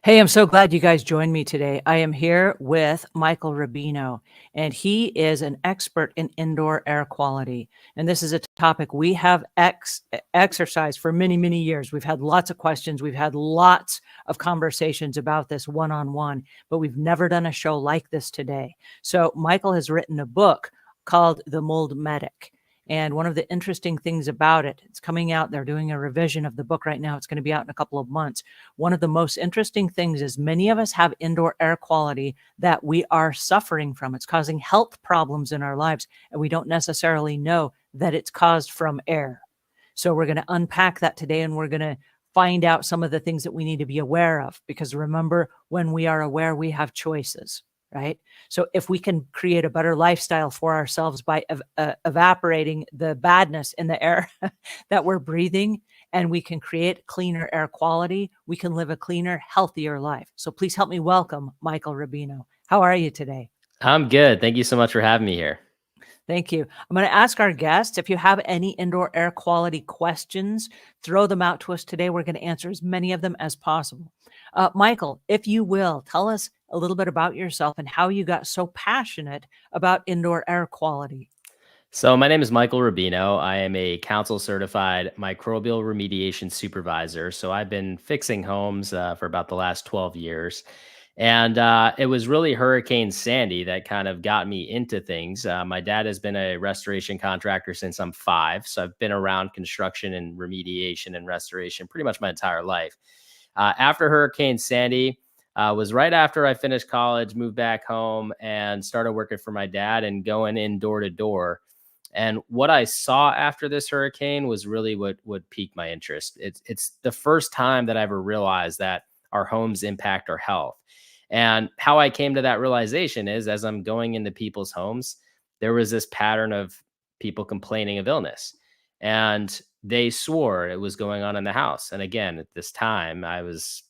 Hey, I'm so glad you guys joined me today. I am here with Michael Rubino, and he is an expert in indoor air quality. And this is a topic we have exercised for many, many years. We've had lots of questions. We've had lots of conversations about this one-on-one, but we've never done a show like this today. So Michael has written a book called The Mold Medic. And one of the interesting things about it, it's coming out, they're doing a revision of the book right now. It's going to be out in a couple of months. One of the most interesting things is many of us have indoor air quality that we are suffering from. It's causing health problems in our lives, and we don't necessarily know that it's caused from air. So we're going to unpack that today, and we're going to find out some of the things that we need to be aware of, because remember, when we are aware, we have choices, right? So if we can create a better lifestyle for ourselves by evaporating the badness in the air that we're breathing, and we can create cleaner air quality, we can live a cleaner, healthier life. So please help me welcome Michael Rubino. How are you today? I'm good. Thank you so much for having me here. Thank you. I'm going to ask our guests if you have any indoor air quality questions, throw them out to us today. We're going to answer as many of them as possible. Michael, if you will, tell us a little bit about yourself and how you got so passionate about indoor air quality. So, my name is Michael Rubino. I am a council certified microbial remediation supervisor. So, I've been fixing homes for about the last 12 years. And it was really Hurricane Sandy that kind of got me into things. My dad has been a restoration contractor since I'm 5. So, I've been around construction and remediation and restoration pretty much my entire life. After Hurricane Sandy, was right after I finished college, moved back home, and started working for my dad and going in door to door. And what I saw after this hurricane was really what piqued my interest. It's the first time that I ever realized that our homes impact our health. And how I came to that realization is as I'm going into people's homes, there was this pattern of people complaining of illness. And they swore it was going on in the house. And again, at this time, I was,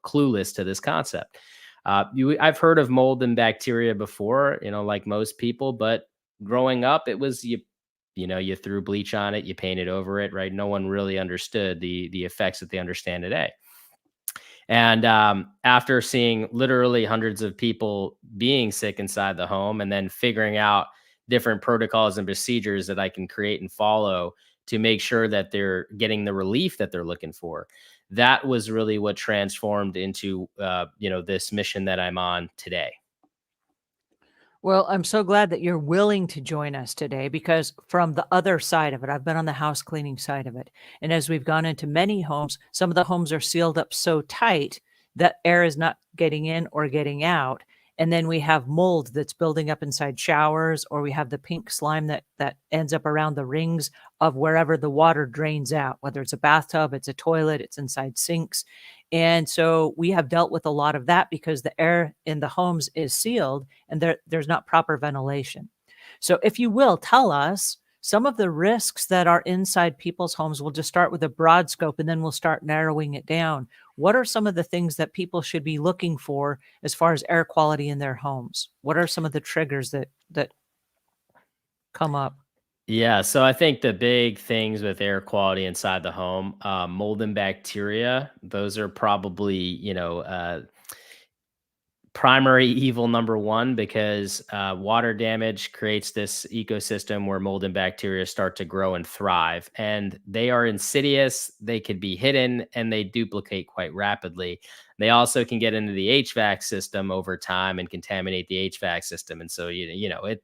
clueless to this concept. I've heard of mold and bacteria before, like most people, but growing up, it was you threw bleach on it, you painted over it, right? No one really understood the effects that they understand today. And after seeing literally hundreds of people being sick inside the home, and then figuring out different protocols and procedures that I can create and follow to make sure that they're getting the relief that they're looking for, that was really what transformed into this mission that I'm on today. Well, I'm so glad that you're willing to join us today, because from the other side of it, I've been on the house cleaning side of it. And as we've gone into many homes, some of the homes are sealed up so tight that air is not getting in or getting out. And then we have mold that's building up inside showers, or we have the pink slime that ends up around the rings of wherever the water drains out, whether it's a bathtub, it's a toilet, it's inside sinks. And so we have dealt with a lot of that because the air in the homes is sealed, and there's not proper ventilation. So if you will, tell us some of the risks that are inside people's homes. We'll just start with a broad scope, and then we'll start narrowing it down. What are some of the things that people should be looking for as far as air quality in their homes? What are some of the triggers that come up? Yeah, so I think the big things with air quality inside the home, mold and bacteria, those are probably, primary evil number one, because water damage creates this ecosystem where mold and bacteria start to grow and thrive. And they are insidious, they could be hidden, and they duplicate quite rapidly. They also can get into the HVAC system over time and contaminate the HVAC system. And so,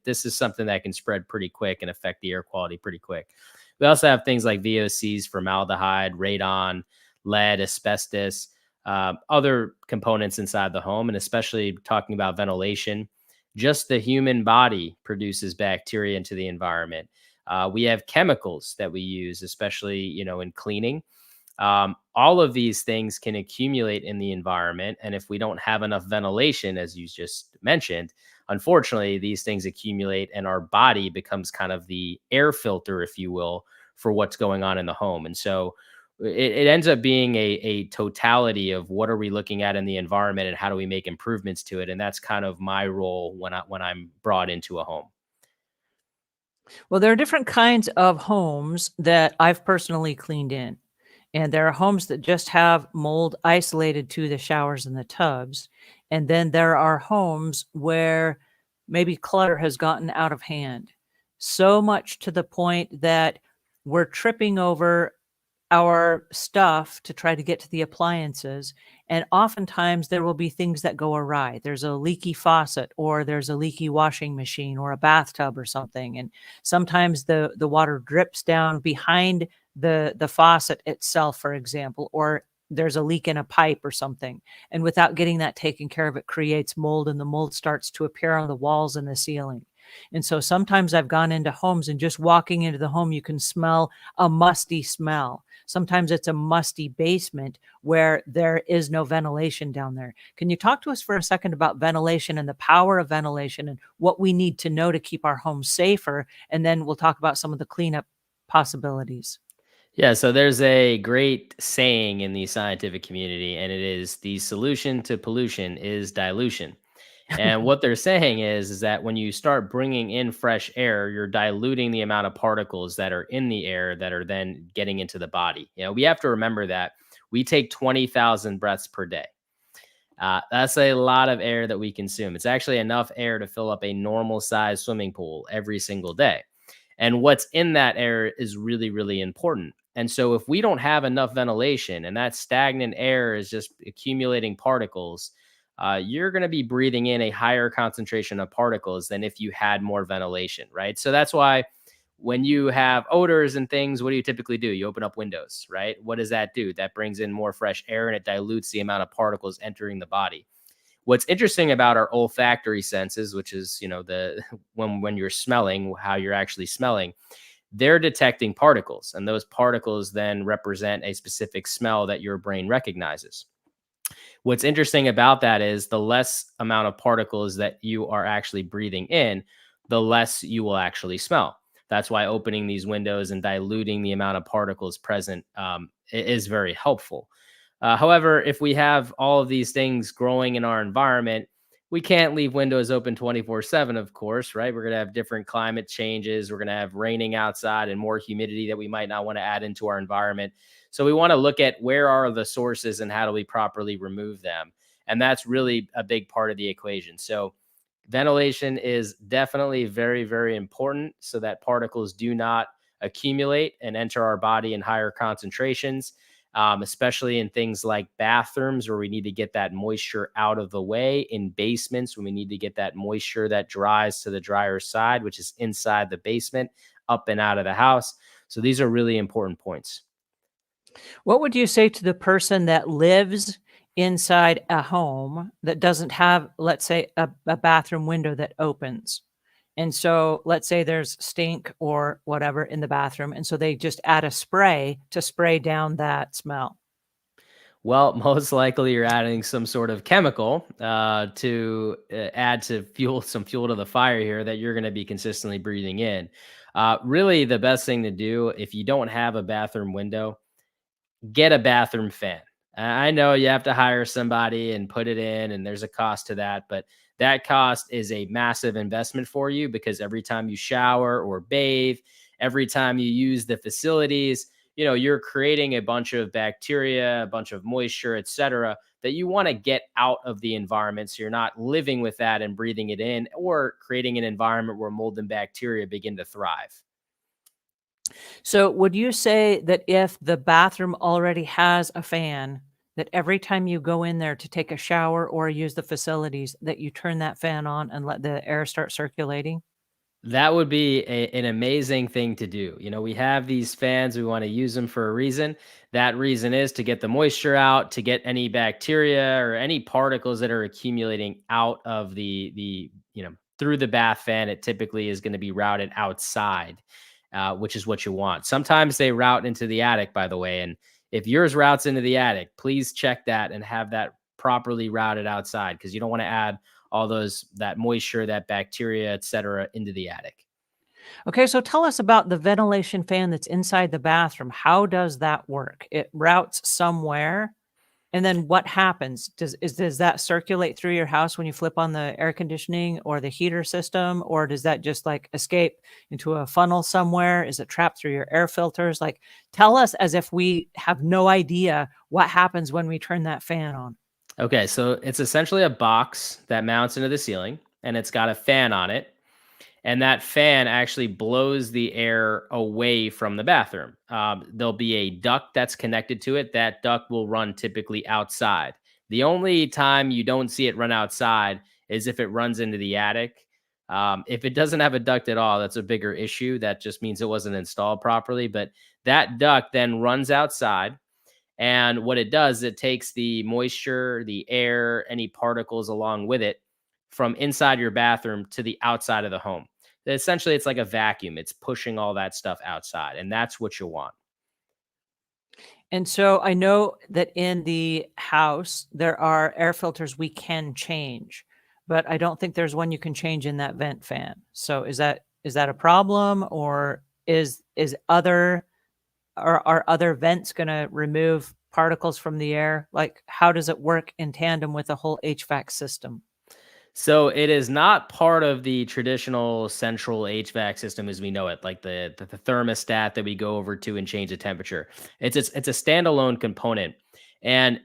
this is something that can spread pretty quick and affect the air quality pretty quick. We also have things like VOCs, formaldehyde, radon, lead, asbestos, other components inside the home, and especially talking about ventilation. Just the human body produces bacteria into the environment. We have chemicals that we use, especially in cleaning. All of these things can accumulate in the environment, and if we don't have enough ventilation, as you just mentioned, unfortunately, these things accumulate, and our body becomes kind of the air filter, if you will, for what's going on in the home. And so it ends up being a totality of what are we looking at in the environment and how do we make improvements to it. And that's kind of my role when I'm brought into a home. Well, there are different kinds of homes that I've personally cleaned in. And there are homes that just have mold isolated to the showers and the tubs. And then there are homes where maybe clutter has gotten out of hand, so much to the point that we're tripping over our stuff to try to get to the appliances. And oftentimes there will be things that go awry. There's a leaky faucet, or there's a leaky washing machine or a bathtub or something. And sometimes the water drips down behind the faucet itself, for example, or there's a leak in a pipe or something. And without getting that taken care of, it creates mold, and the mold starts to appear on the walls and the ceiling. And so sometimes I've gone into homes, and just walking into the home, you can smell a musty smell. Sometimes it's a musty basement where there is no ventilation down there. Can you talk to us for a second about ventilation and the power of ventilation and what we need to know to keep our homes safer? And then we'll talk about some of the cleanup possibilities. Yeah, so there's a great saying in the scientific community, and it is the solution to pollution is dilution. And what they're saying is that when you start bringing in fresh air, you're diluting the amount of particles that are in the air that are then getting into the body. We have to remember that we take 20,000 breaths per day. That's a lot of air that we consume. It's actually enough air to fill up a normal size swimming pool every single day. And what's in that air is really, really important. And so, if we don't have enough ventilation and that stagnant air is just accumulating particles, you're going to be breathing in a higher concentration of particles than if you had more ventilation, right? So, that's why when you have odors and things, what do you typically do? You open up windows, right? What does that do? That brings in more fresh air and it dilutes the amount of particles entering the body. What's interesting about our olfactory senses, which is, the when you're smelling, how you're actually smelling, they're detecting particles, and those particles then represent a specific smell that your brain recognizes. What's interesting about that is the less amount of particles that you are actually breathing in, the less you will actually smell. That's why opening these windows and diluting the amount of particles present is very helpful. However, if we have all of these things growing in our environment, we can't leave windows open 24/7, of course, right? We're going to have different climate changes. We're going to have raining outside and more humidity that we might not want to add into our environment. So we want to look at where are the sources and how do we properly remove them. And that's really a big part of the equation. So ventilation is definitely very, very important so that particles do not accumulate and enter our body in higher concentrations, especially in things like bathrooms where we need to get that moisture out of the way, in basements when we need to get that moisture that dries to the drier side, which is inside the basement, up and out of the house. So these are really important points. What would you say to the person that lives inside a home that doesn't have, let's say, a bathroom window that opens? And so let's say there's stink or whatever in the bathroom. And so they just add a spray to spray down that smell. Well, most likely you're adding some sort of chemical to add to some fuel to the fire here that you're going to be consistently breathing in. Really, the best thing to do if you don't have a bathroom window, get a bathroom fan. I know you have to hire somebody and put it in, and there's a cost to that, but that cost is a massive investment for you because every time you shower or bathe, every time you use the facilities, you're creating a bunch of bacteria, a bunch of moisture, etc., that you want to get out of the environment. So you're not living with that and breathing it in or creating an environment where mold and bacteria begin to thrive. So would you say that if the bathroom already has a fan, that every time you go in there to take a shower or use the facilities, that you turn that fan on and let the air start circulating? That would be an amazing thing to do. We have these fans, we want to use them for a reason. That reason is to get the moisture out, to get any bacteria or any particles that are accumulating out of through the bath fan. It typically is going to be routed outside, which is what you want. Sometimes they route into the attic, by the way. And if yours routes into the attic, please check that and have that properly routed outside because you don't want to add all that moisture, that bacteria, et cetera, into the attic. Okay, so tell us about the ventilation fan that's inside the bathroom. How does that work? It routes somewhere. And then what happens? Does that circulate through your house when you flip on the air conditioning or the heater system, or does that just like escape into a funnel somewhere? Is it trapped through your air filters? Like, tell us as if we have no idea what happens when we turn that fan on. Okay, so it's essentially a box that mounts into the ceiling and it's got a fan on it. And that fan actually blows the air away from the bathroom. There'll be a duct that's connected to it. That duct will run typically outside. The only time you don't see it run outside is if it runs into the attic. If it doesn't have a duct at all, that's a bigger issue. That just means it wasn't installed properly. But that duct then runs outside. And what it does, it takes the moisture, the air, any particles along with it from inside your bathroom to the outside of the home. Essentially, it's like a vacuum. It's pushing all that stuff outside, and that's what you want. And so I know that in the house, there are air filters we can change, but I don't think there's one you can change in that vent fan. So is that a problem, or is other are other vents going to remove particles from the air? Like, how does it work in tandem with the whole HVAC system? So it is not part of the traditional central HVAC system as we know it, like the thermostat that we go over to and change the temperature. It's a standalone component, and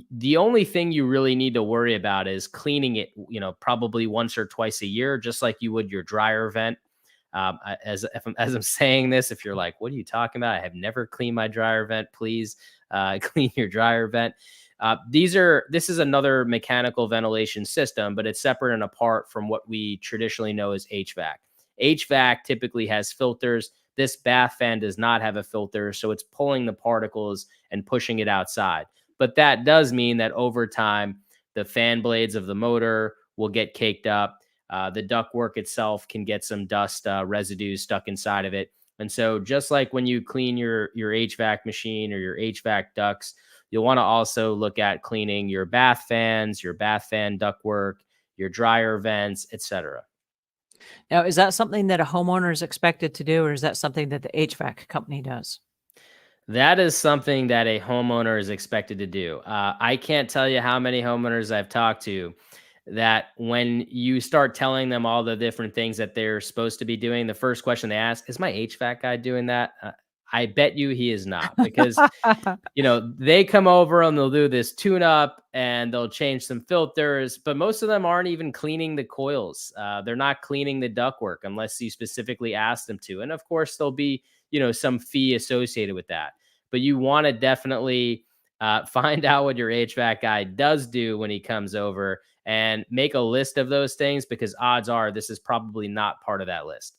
the only thing you really need to worry about is cleaning it. Probably once or twice a year, just like you would your dryer vent. As I'm saying this, if you're like, "What are you talking about? I have never cleaned my dryer vent. Please clean your dryer vent." This is another mechanical ventilation system, but it's separate and apart from what we traditionally know as HVAC. HVAC typically has filters. This bath fan does not have a filter, so it's pulling the particles and pushing it outside. But that does mean that over time, the fan blades of the motor will get caked up. The ductwork itself can get some dust residue stuck inside of it. And so, just like when you clean your HVAC machine or your HVAC ducts, you'll want to also look at cleaning your bath fans, your bath fan ductwork, your dryer vents, etc. Now, is that something that a homeowner is expected to do, or is that something that the HVAC company does? That is something that a homeowner is expected to do. I can't tell you how many homeowners I've talked to that when you start telling them all the different things that they're supposed to be doing, the first question they ask is, "My HVAC guy doing that?" I bet you he is not, because they come over and they'll do this tune up and they'll change some filters, but most of them aren't even cleaning the coils. They're not cleaning the ductwork unless you specifically ask them to. And of course, there'll be, some fee associated with that. But you want to definitely find out what your HVAC guy does do when he comes over and make a list of those things, because odds are this is probably not part of that list.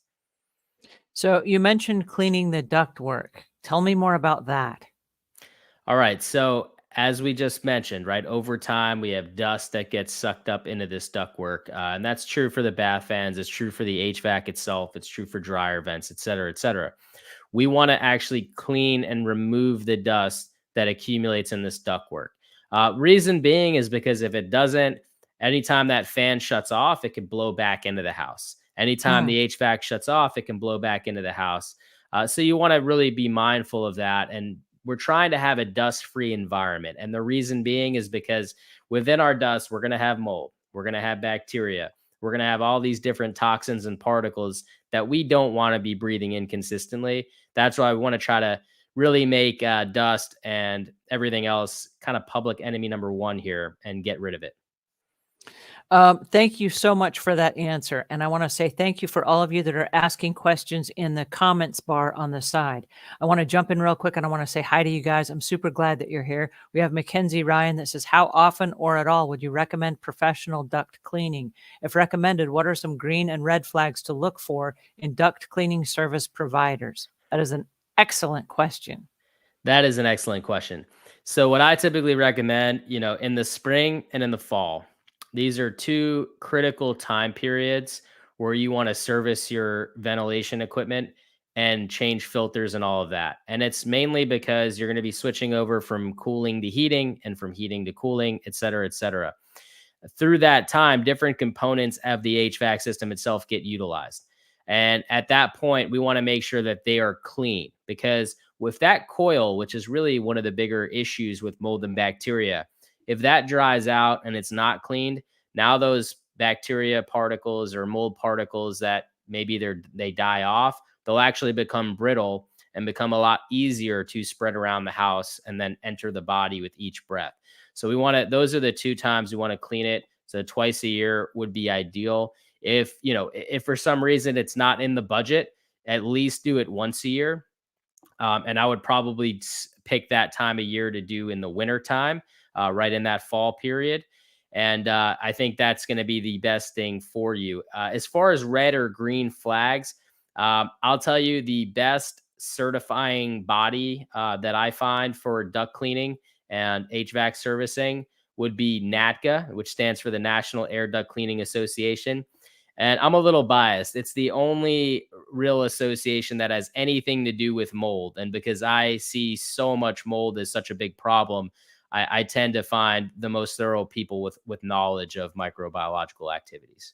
So you mentioned cleaning the ductwork. Tell me more about that. All right. So, as we just mentioned, right, over time, we have dust that gets sucked up into this ductwork. And that's true for the bath fans. It's true for the HVAC itself. It's true for dryer vents, et cetera, et cetera. We want to actually clean and remove the dust that accumulates in this ductwork. Reason being is because if it doesn't, anytime that fan shuts off, it can blow back into the house. Anytime Mm. the HVAC shuts off, it can blow back into the house. So you want to really be mindful of that. And we're trying to have a dust free environment. And the reason being is because within our dust, we're going to have mold, we're going to have bacteria, we're going to have all these different toxins and particles that we don't want to be breathing in consistently. That's why we want to try to really make dust and everything else kind of public enemy number one here and get rid of it. Thank you so much for that answer. And I want to say thank you for all of you that are asking questions in the comments bar on the side. I want to jump in real quick and I want to say hi to you guys. I'm super glad that you're here. We have Mackenzie Ryan that says, how often or at all would you recommend professional duct cleaning? If recommended, what are some green and red flags to look for in duct cleaning service providers? That is an excellent question. That is an excellent question. So, what I typically recommend, in the spring and in the fall, these are two critical time periods where you want to service your ventilation equipment and change filters and all of that. And it's mainly because you're going to be switching over from cooling to heating and from heating to cooling, et cetera, et cetera. Through that time, different components of the HVAC system itself get utilized. And at that point, we want to make sure that they are clean, because with that coil, which is really one of the bigger issues with mold and bacteria, if that dries out and it's not cleaned, now those bacteria particles or mold particles that maybe they die off, they'll actually become brittle and become a lot easier to spread around the house and then enter the body with each breath. So we want to, those are the two times we want to clean it. So twice a year would be ideal. If, if for some reason it's not in the budget, at least do it once a year. And I would probably pick that time of year to do in the winter time, right in that fall period. And I think that's going to be the best thing for you. As far as red or green flags, I'll tell you the best certifying body that I find for duct cleaning and HVAC servicing would be NATCA, which stands for the National Air Duct Cleaning Association. And I'm a little biased. It's the only real association that has anything to do with mold. And because I see so much mold as such a big problem, I tend to find the most thorough people with knowledge of microbiological activities.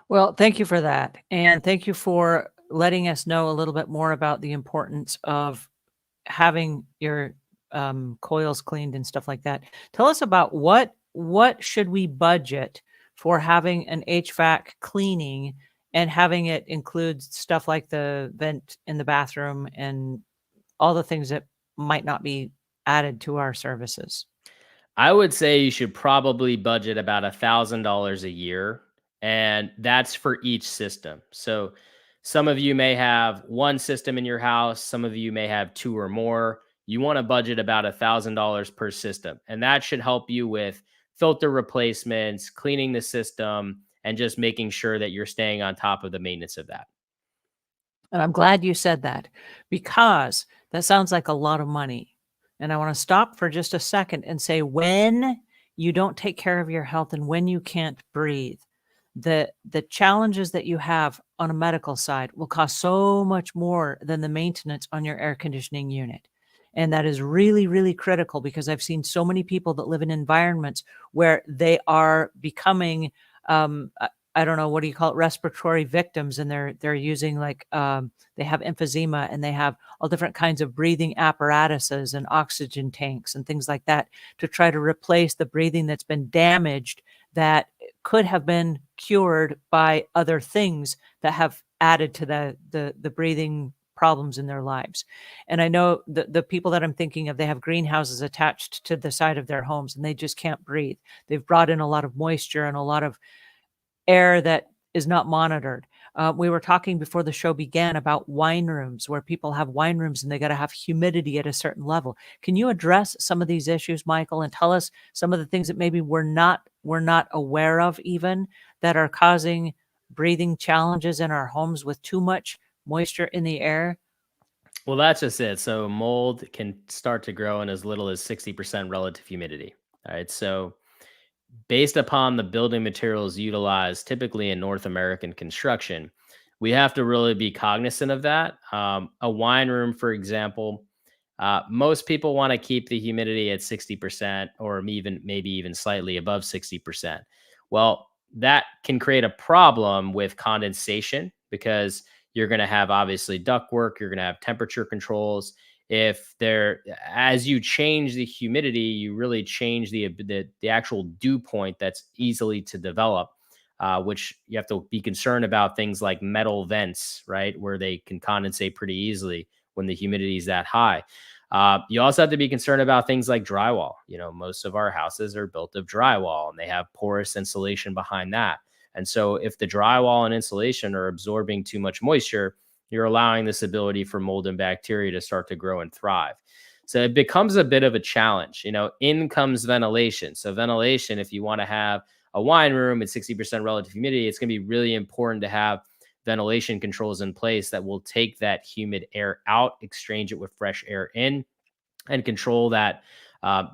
Well, thank you for that. And thank you for letting us know a little bit more about the importance of having your coils cleaned and stuff like that. Tell us about what should we budget for having an HVAC cleaning and having it include stuff like the vent in the bathroom and all the things that might not be added to our services. I would say you should probably budget about $1,000 a year, and that's for each system. So some of you may have one system in your house, some of you may have two or more. You want to budget about $1,000 per system, and that should help you with filter replacements, cleaning the system, and just making sure that you're staying on top of the maintenance of that. And I'm glad you said that because that sounds like a lot of money. And I want to stop for just a second and say, when you don't take care of your health and when you can't breathe, the challenges that you have on a medical side will cost so much more than the maintenance on your air conditioning unit. And that is really, really critical because I've seen so many people that live in environments where they are becoming, I don't know, what do you call it, respiratory victims, and they're using like they have emphysema and they have all different kinds of breathing apparatuses and oxygen tanks and things like that to try to replace the breathing that's been damaged that could have been cured by other things that have added to the breathing problems in their lives. And I know the people that I'm thinking of, they have greenhouses attached to the side of their homes and they just can't breathe. They've brought in a lot of moisture and a lot of air that is not monitored. We were talking before the show began about wine rooms, where people have wine rooms and they got to have humidity at a certain level. Can you address some of these issues, Michael, and tell us some of the things that maybe we're not aware of even that are causing breathing challenges in our homes with too much moisture in the air? Well, that's just it. So mold can start to grow in as little as 60% relative humidity. All right. So based upon the building materials utilized typically in North American construction, we have to really be cognizant of that. A wine room, for example, most people want to keep the humidity at 60% or maybe even slightly above 60%. Well, that can create a problem with condensation because you're going to have obviously ductwork, you're going to have temperature controls. If there, as you change the humidity, you really change the actual dew point that's easily to develop, which you have to be concerned about things like metal vents, right, where they can condensate pretty easily when the humidity is that high. You also have to be concerned about things like drywall. Most of our houses are built of drywall and they have porous insulation behind that. And so if the drywall and insulation are absorbing too much moisture, you're allowing this ability for mold and bacteria to start to grow and thrive. So it becomes a bit of a challenge. In comes ventilation. So ventilation, if you want to have a wine room at 60% relative humidity, it's going to be really important to have ventilation controls in place that will take that humid air out, exchange it with fresh air in, and control that.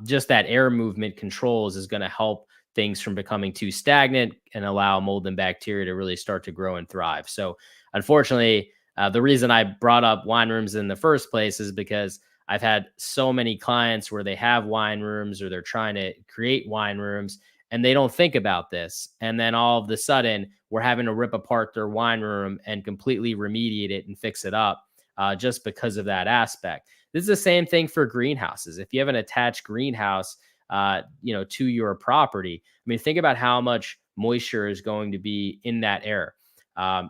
Just that air movement controls is going to help things from becoming too stagnant and allow mold and bacteria to really start to grow and thrive. So unfortunately, the reason I brought up wine rooms in the first place is because I've had so many clients where they have wine rooms or they're trying to create wine rooms and they don't think about this. And then all of a sudden, we're having to rip apart their wine room and completely remediate it and fix it up just because of that aspect. This is the same thing for greenhouses. If you have an attached greenhouse, to your property, I mean, think about how much moisture is going to be in that air.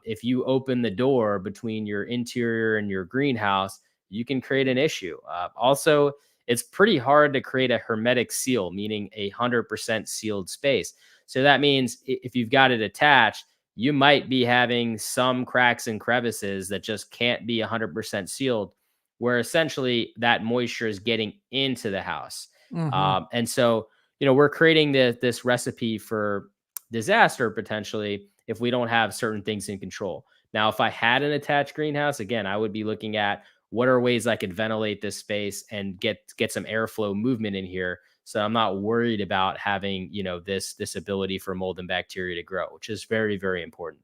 If you open the door between your interior and your greenhouse, you can create an issue. Also, it's pretty hard to create a hermetic seal, meaning 100% sealed space. So that means if you've got it attached, you might be having some cracks and crevices that just can't be 100% sealed, where essentially that moisture is getting into the house. Hmm. And so, we're creating this recipe for disaster potentially if we don't have certain things in control. Now, if I had an attached greenhouse, again, I would be looking at what are ways I could ventilate this space and get some airflow movement in here, so I'm not worried about having this ability for mold and bacteria to grow, which is very, very important.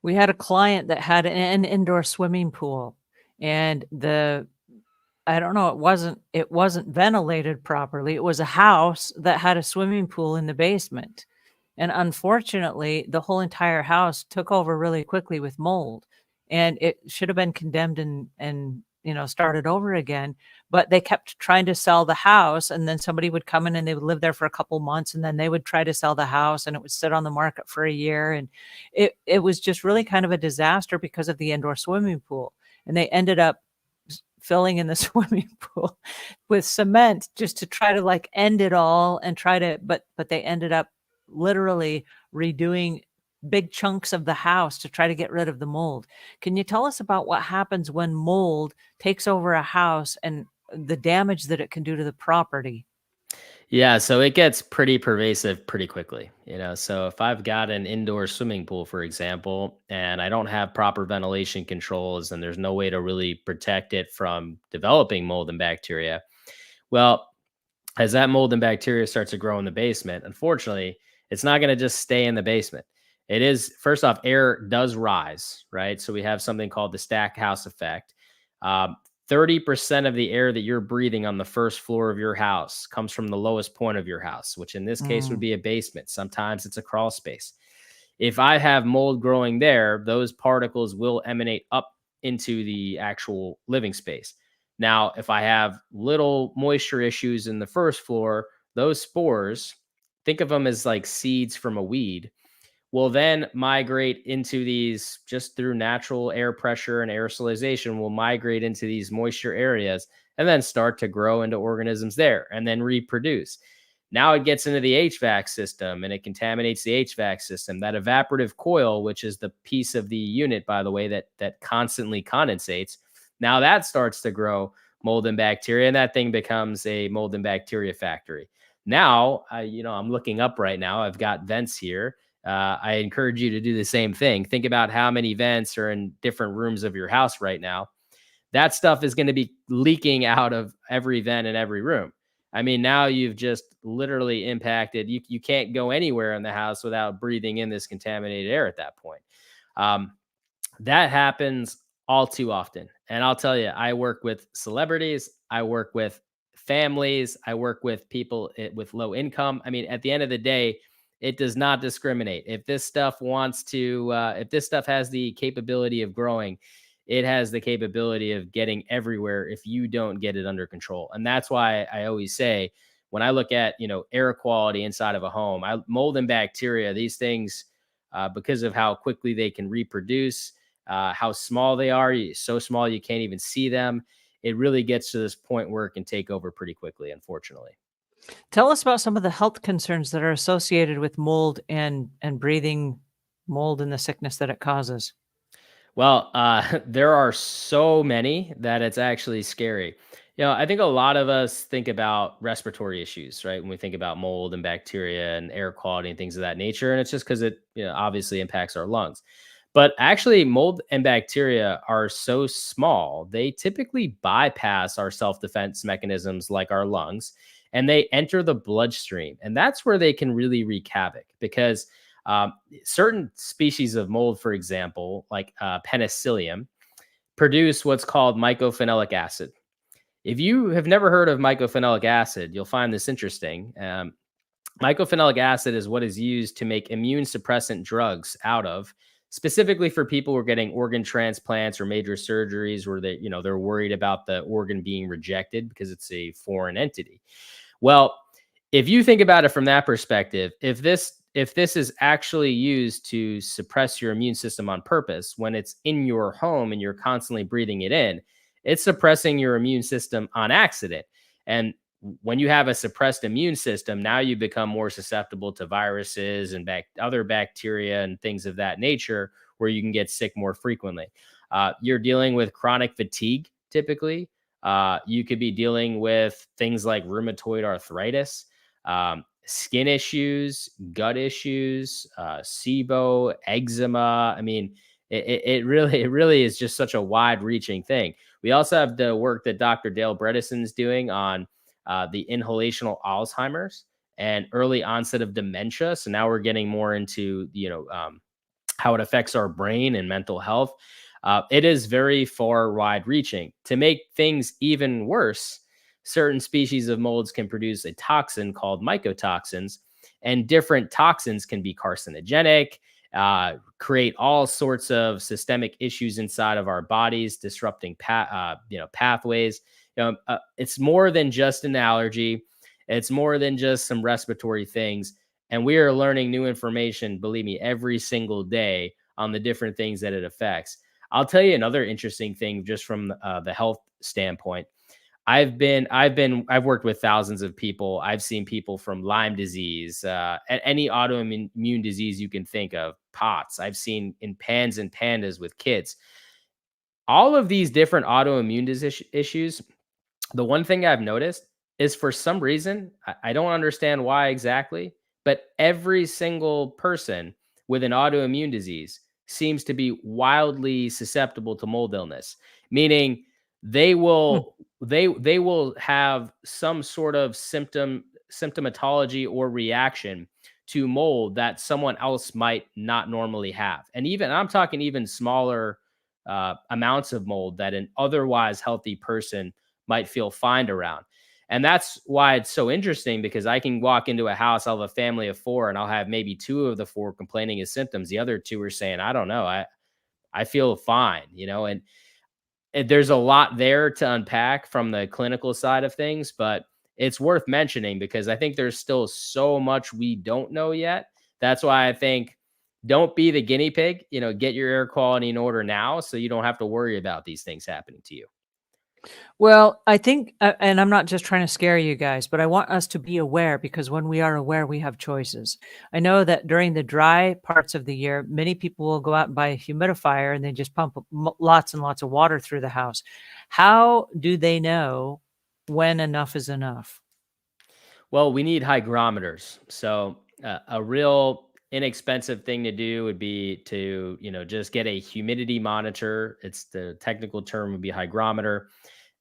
We had a client that had an indoor swimming pool, and I don't know, it wasn't ventilated properly. It was a house that had a swimming pool in the basement. And unfortunately, the whole entire house took over really quickly with mold. And it should have been condemned and started over again. But they kept trying to sell the house, and then somebody would come in and they would live there for a couple months, and then they would try to sell the house, and it would sit on the market for a year. And it was just really kind of a disaster because of the indoor swimming pool. And they ended up filling in the swimming pool with cement just to try to like end it all and try to but they ended up literally redoing big chunks of the house to try to get rid of the mold. Can you tell us about what happens when mold takes over a house and the damage that it can do to the property? Yeah, so it gets pretty pervasive pretty quickly. So if I've got an indoor swimming pool, for example, and I don't have proper ventilation controls and there's no way to really protect it from developing mold and bacteria, well, as that mold and bacteria starts to grow in the basement, unfortunately, it's not going to just stay in the basement. It is, first off, air does rise, right? So we have something called the stack house effect. Um, 30% of the air that you're breathing on the first floor of your house comes from the lowest point of your house, which in this case would Mm. be a basement. Sometimes it's a crawl space. If I have mold growing there, those particles will emanate up into the actual living space. Now, if I have little moisture issues in the first floor, those spores, think of them as like seeds from a weed, will then migrate into these just through natural air pressure and aerosolization will migrate into these moisture areas and then start to grow into organisms there and then reproduce. Now it gets into the HVAC system and it contaminates the HVAC system. That evaporative coil, which is the piece of the unit, by the way, that constantly condensates, now that starts to grow mold and bacteria, and that thing becomes a mold and bacteria factory. Now, I'm looking up right now. I've got vents here. I encourage you to do the same thing. Think about how many vents are in different rooms of your house right now. That stuff is going to be leaking out of every vent in every room. I mean, now you've just literally impacted. You can't go anywhere in the house without breathing in this contaminated air at that point. Um, that happens all too often. And I'll tell you, I work with celebrities, I work with families, I work with people with low income. I mean, at the end of the day, it does not discriminate. If this stuff has the capability of growing, it has the capability of getting everywhere if you don't get it under control. And that's why I always say, when I look at, air quality inside of a home, mold and bacteria, these things, because of how quickly they can reproduce, how small they are, so small you can't even see them. It really gets to this point where it can take over pretty quickly, unfortunately. Tell us about some of the health concerns that are associated with mold and breathing mold and the sickness that it causes. Well, there are so many that it's actually scary. I think a lot of us think about respiratory issues, right? When we think about mold and bacteria and air quality and things of that nature. And it's just because it, obviously impacts our lungs. But actually, mold and bacteria are so small, they typically bypass our self defense mechanisms like our lungs and they enter the bloodstream. And that's where they can really wreak havoc because um, certain species of mold, for example, like penicillium, produce what's called mycophenolic acid. If you have never heard of mycophenolic acid, you'll find this interesting. Mycophenolic acid is what is used to make immune suppressant drugs out of. specifically for people who are getting organ transplants or major surgeries where they're worried about the organ being rejected because it's a foreign entity. Well, if you think about it from that perspective, if this is actually used to suppress your immune system on purpose when it's in your home and you're constantly breathing it in, it's suppressing your immune system on accident. And when you have a suppressed immune system, now you become more susceptible to viruses and other bacteria and things of that nature, where you can get sick more frequently. You're dealing with chronic fatigue typically. You could be dealing with things like rheumatoid arthritis, skin issues, gut issues, SIBO, eczema. I mean, it really is just such a wide-reaching thing. We also have the work that Dr. Dale Bredesen's doing on the inhalational Alzheimer's and early onset of dementia. So now we're getting more into how it affects our brain and mental health. It is very far wide reaching. To make things even worse, certain species of molds can produce a toxin called mycotoxins, and different toxins can be carcinogenic, create all sorts of systemic issues inside of our bodies, disrupting pathways. It's more than just an allergy. It's more than just some respiratory things. And we are learning new information, believe me, every single day on the different things that it affects. I'll tell you another interesting thing just from the health standpoint. I've worked with thousands of people. I've seen people from Lyme disease, and any autoimmune disease you can think of, POTS. I've seen in pans and pandas with kids. All of these different autoimmune issues, the one thing I've noticed is for some reason, I don't understand why exactly, but every single person with an autoimmune disease seems to be wildly susceptible to mold illness, meaning they Hmm. will they will have some sort of symptomatology or reaction to mold that someone else might not normally have. And even I'm talking even smaller amounts of mold that an otherwise healthy person might feel fine around. And that's why it's so interesting, because I can walk into a house, I'll have a family of four, and I'll have maybe two of the four complaining of symptoms. The other two are saying, I don't know, I feel fine, and there's a lot there to unpack from the clinical side of things, but it's worth mentioning because I think there's still so much we don't know yet. That's why I think don't be the guinea pig, get your air quality in order now so you don't have to worry about these things happening to you. Well, I think, and I'm not just trying to scare you guys, but I want us to be aware, because when we are aware, we have choices. I know that during the dry parts of the year, many people will go out and buy a humidifier and they just pump lots and lots of water through the house. How do they know when enough is enough? Well, we need hygrometers. So a real inexpensive thing to do would be to, just get a humidity monitor. It's the technical term would be hygrometer.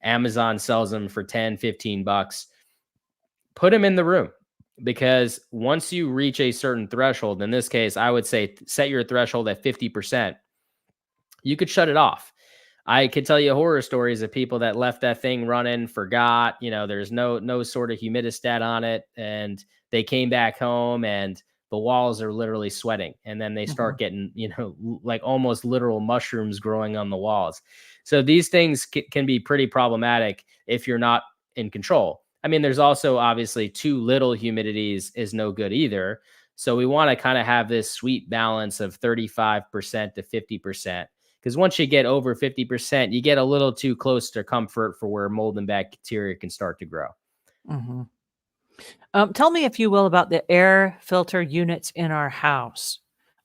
Amazon sells them for 10, 15 bucks. Put them in the room, because once you reach a certain threshold, in this case, I would say set your threshold at 50%, you could shut it off. I could tell you horror stories of people that left that thing running, forgot, there's no sort of humidistat on it, and they came back home and the walls are literally sweating, and then they Mhm. start getting, like almost literal mushrooms growing on the walls. So these things can be pretty problematic if you're not in control. I mean, there's also obviously too little humidities is no good either. So we want to kind of have this sweet balance of 35% to 50%, because once you get over 50%, you get a little too close to comfort for where mold and bacteria can start to grow. Mhm. Tell me, if you will, about the air filter units in our house.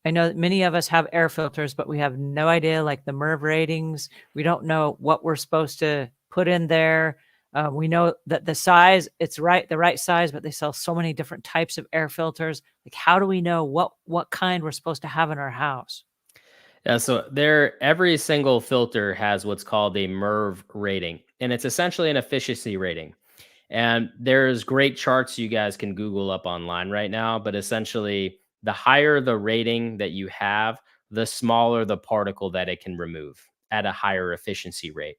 I know that many of us have air filters, but we have no idea, like the MERV ratings. We don't know what we're supposed to put in there. We know that the size, it's the right size, but they sell so many different types of air filters. Like, how do we know what kind we're supposed to have in our house? Yeah, so every single filter has what's called a MERV rating, and it's essentially an efficiency rating. And there's great charts you guys can Google up online right now, but essentially, the higher the rating that you have, the smaller the particle that it can remove at a higher efficiency rate.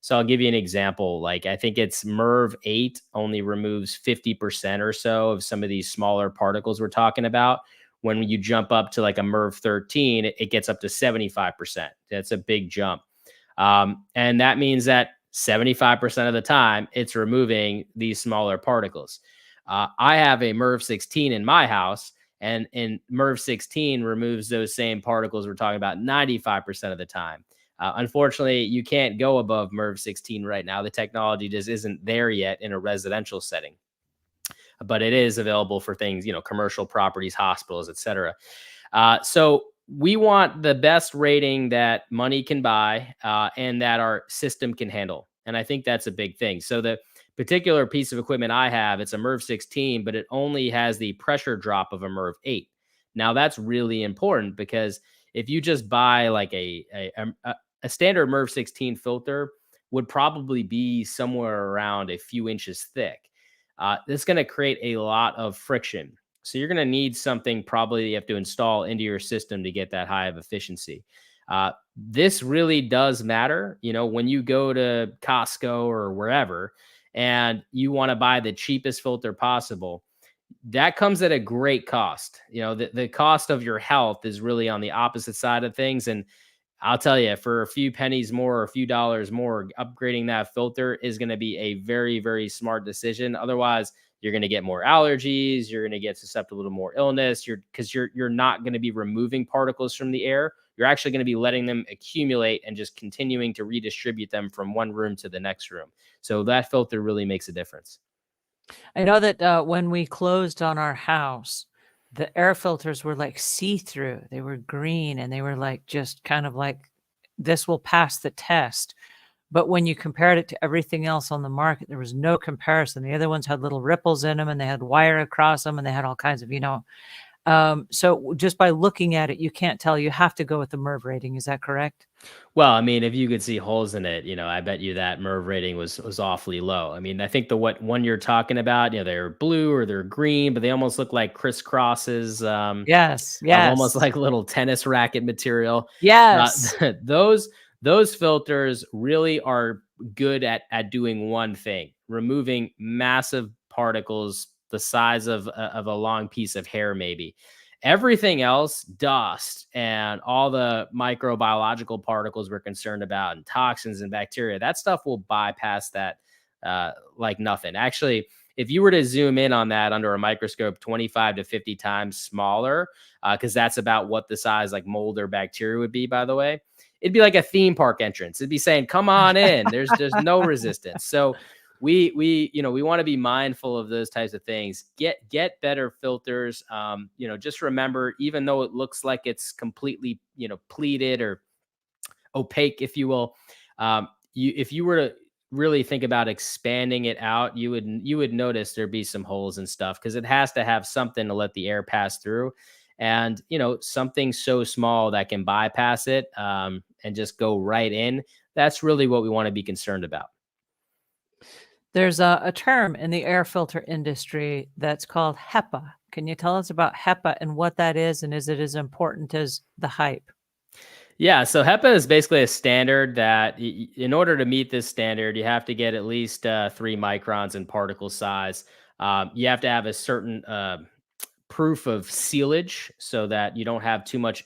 So I'll give you an example. Like, I think it's MERV 8 only removes 50% or so of some of these smaller particles we're talking about, When you jump up to like a MERV 13, it gets up to 75%. That's a big jump. And that means that 75% of the time it's removing these smaller particles. I have a MERV 16 in my house, and MERV 16 removes those same particles we're talking about 95% of the time. Unfortunately, you can't go above MERV 16 right now. The technology just isn't there yet in a residential setting, but it is available for things, commercial properties, hospitals, et cetera. So we want the best rating that money can buy, and that our system can handle. And I think that's a big thing. So the particular piece of equipment I have, it's a MERV 16, but it only has the pressure drop of a MERV 8. Now that's really important, because if you just buy like a standard MERV 16 filter would probably be somewhere around a few inches thick. This is going to create a lot of friction. So you're going to need something probably you have to install into your system to get that high of efficiency. This really does matter. When you go to Costco or wherever and you want to buy the cheapest filter possible, that comes at a great cost. The cost of your health is really on the opposite side of things. And I'll tell you, for a few pennies more or a few dollars more, upgrading that filter is going to be a very, very smart decision. Otherwise, you're going to get more allergies. You're going to get susceptible to more illness. Because you're not going to be removing particles from the air. You're actually going to be letting them accumulate and just continuing to redistribute them from one room to the next room. So that filter really makes a difference. I know that when we closed on our house, the air filters were like see-through. They were green, and they were like just kind of like, this will pass the test. But when you compared it to everything else on the market, there was no comparison. The other ones had little ripples in them, and they had wire across them, and they had all kinds of, so just by looking at it, you can't tell. You have to go with the MERV rating. Is that correct? Well, I mean, if you could see holes in it, I bet you that MERV rating was awfully low. I mean, I think the what one you're talking about, they're blue or they're green, but they almost look like crisscrosses, Yes, of almost yes, like little tennis racket material. Uh, yes. those filters really are good at doing one thing: removing massive particles the size of a long piece of hair, maybe. Everything else, dust and all the microbiological particles we're concerned about, and toxins and bacteria, that stuff will bypass that like nothing. Actually, if you were to zoom in on that under a microscope 25 to 50 times smaller, because that's about what the size like mold or bacteria would be, by the way, it'd be like a theme park entrance. It'd be saying, come on in. There's no resistance. So we want to be mindful of those types of things. Get better filters. Just remember, even though it looks like it's completely pleated or opaque, if you will, if you were to really think about expanding it out, you would notice there'd be some holes and stuff, because it has to have something to let the air pass through. And something so small that can bypass it, and just go right in. That's really what we want to be concerned about. There's a term in the air filter industry that's called HEPA. Can you tell us about HEPA and what that is, and is it as important as the hype? Yeah, so HEPA is basically a standard that in order to meet this standard, you have to get at least 3 microns in particle size. You have to have a certain proof of sealage so that you don't have too much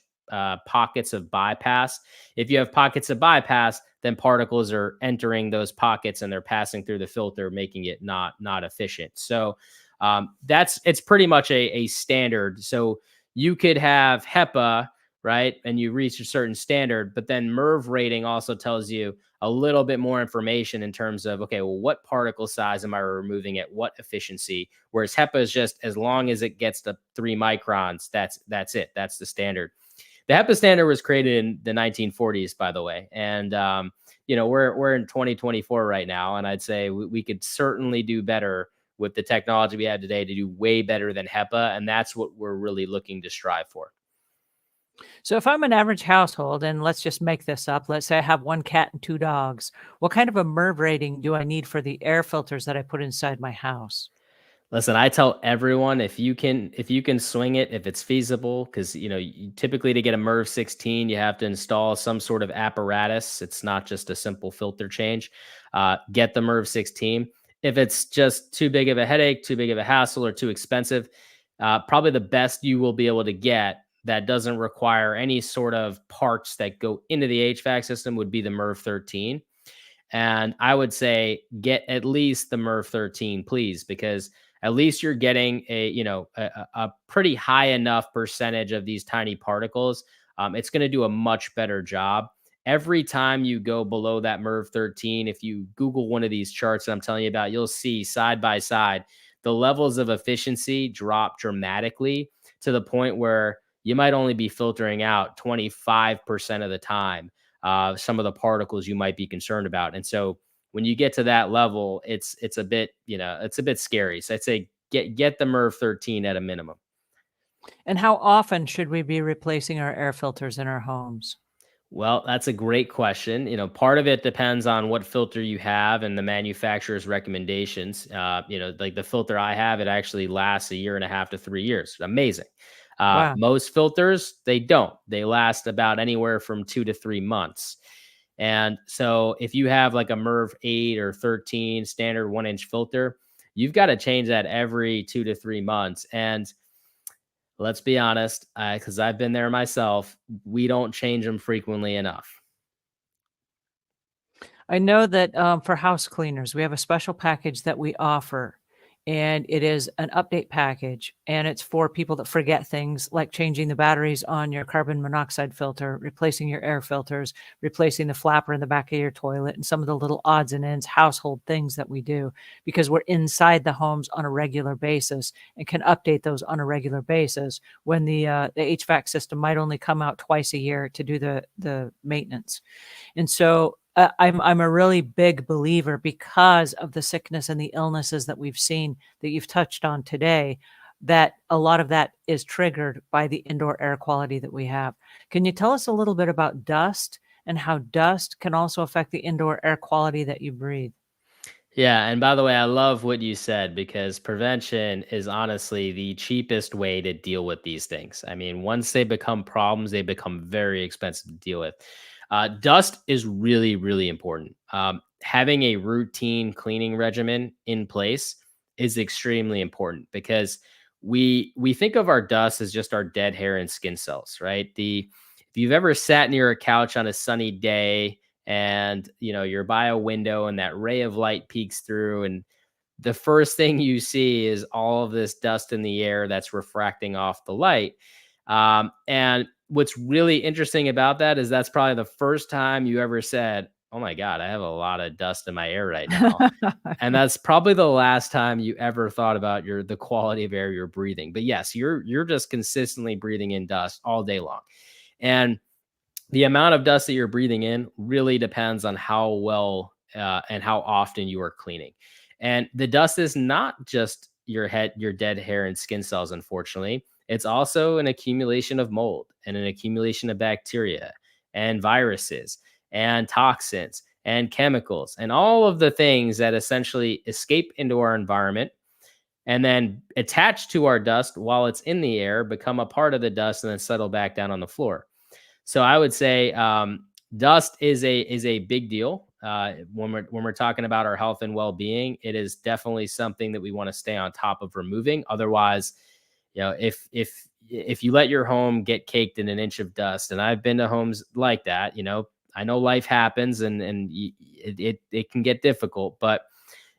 pockets of bypass. If you have pockets of bypass, then particles are entering those pockets and they're passing through the filter, making it not efficient. So it's pretty much a standard. So you could have HEPA, right, and you reach a certain standard, but then MERV rating also tells you a little bit more information in terms of, okay, well, what particle size am I removing at what efficiency? Whereas HEPA is just as long as it gets to 3 microns, that's it. That's the standard. The HEPA standard was created in the 1940s, by the way, and we're in 2024 right now, and I'd say we could certainly do better with the technology we have today to do way better than HEPA, and that's what we're really looking to strive for. So if I'm an average household, and let's just make this up, let's say I have 1 cat and 2 dogs, what kind of a MERV rating do I need for the air filters that I put inside my house? Listen, I tell everyone, if you can swing it, if it's feasible, because typically to get a MERV 16, you have to install some sort of apparatus. It's not just a simple filter change. Get the MERV 16. If it's just too big of a headache, too big of a hassle, or too expensive, probably the best you will be able to get that doesn't require any sort of parts that go into the HVAC system would be the MERV 13. And I would say get at least the MERV 13, please, because at least you're getting a pretty high enough percentage of these tiny particles. It's going to do a much better job. Every time you go below that MERV 13, if you Google one of these charts that I'm telling you about, you'll see side by side the levels of efficiency drop dramatically to the point where you might only be filtering out 25% of the time some of the particles you might be concerned about. And so when you get to that level, it's a bit, it's a bit scary. So I'd say get the MERV 13 at a minimum. And how often should we be replacing our air filters in our homes? Well, that's a great question. Part of it depends on what filter you have and the manufacturer's recommendations. Like the filter I have, it actually lasts a year and a half to 3 years. Amazing. Wow. Most filters, they don't. They last about anywhere from 2 to 3 months. And so if you have like a MERV 8 or 13 standard 1 inch filter, you've got to change that every 2 to 3 months. And let's be honest, because I've been there myself, we don't change them frequently enough. I know that for house cleaners, we have a special package that we offer, and it is an update package, and it's for people that forget things like changing the batteries on your carbon monoxide filter, replacing your air filters, replacing the flapper in the back of your toilet, and some of the little odds and ends, household things that we do because we're inside the homes on a regular basis and can update those on a regular basis when the HVAC system might only come out twice a year to do the maintenance. And so I'm a really big believer because of the sickness and the illnesses that we've seen that you've touched on today, that a lot of that is triggered by the indoor air quality that we have. Can you tell us a little bit about dust and how dust can also affect the indoor air quality that you breathe? Yeah, and by the way, I love what you said because prevention is honestly the cheapest way to deal with these things. I mean, once they become problems, they become very expensive to deal with. Dust is really, really important. Having a routine cleaning regimen in place is extremely important because we think of our dust as just our dead hair and skin cells, right? The If you've ever sat near a couch on a sunny day and you're by a window and that ray of light peeks through and the first thing you see is all of this dust in the air that's refracting off the light. And what's really interesting about that is that's probably the first time you ever said, oh my God, I have a lot of dust in my air right now. And that's probably the last time you ever thought about the quality of air you're breathing. But yes, you're just consistently breathing in dust all day long. And the amount of dust that you're breathing in really depends on how well and how often you are cleaning. And the dust is not just your dead hair and skin cells, unfortunately. It's also an accumulation of mold and an accumulation of bacteria and viruses and toxins and chemicals and all of the things that essentially escape into our environment and then attach to our dust while it's in the air, become a part of the dust, and then settle back down on the floor. So I would say dust is a big deal when we're talking about our health and well being. It is definitely something that we want to stay on top of removing. Otherwise, if you let your home get caked in an inch of dust, and I've been to homes like that, I know life happens and it can get difficult, but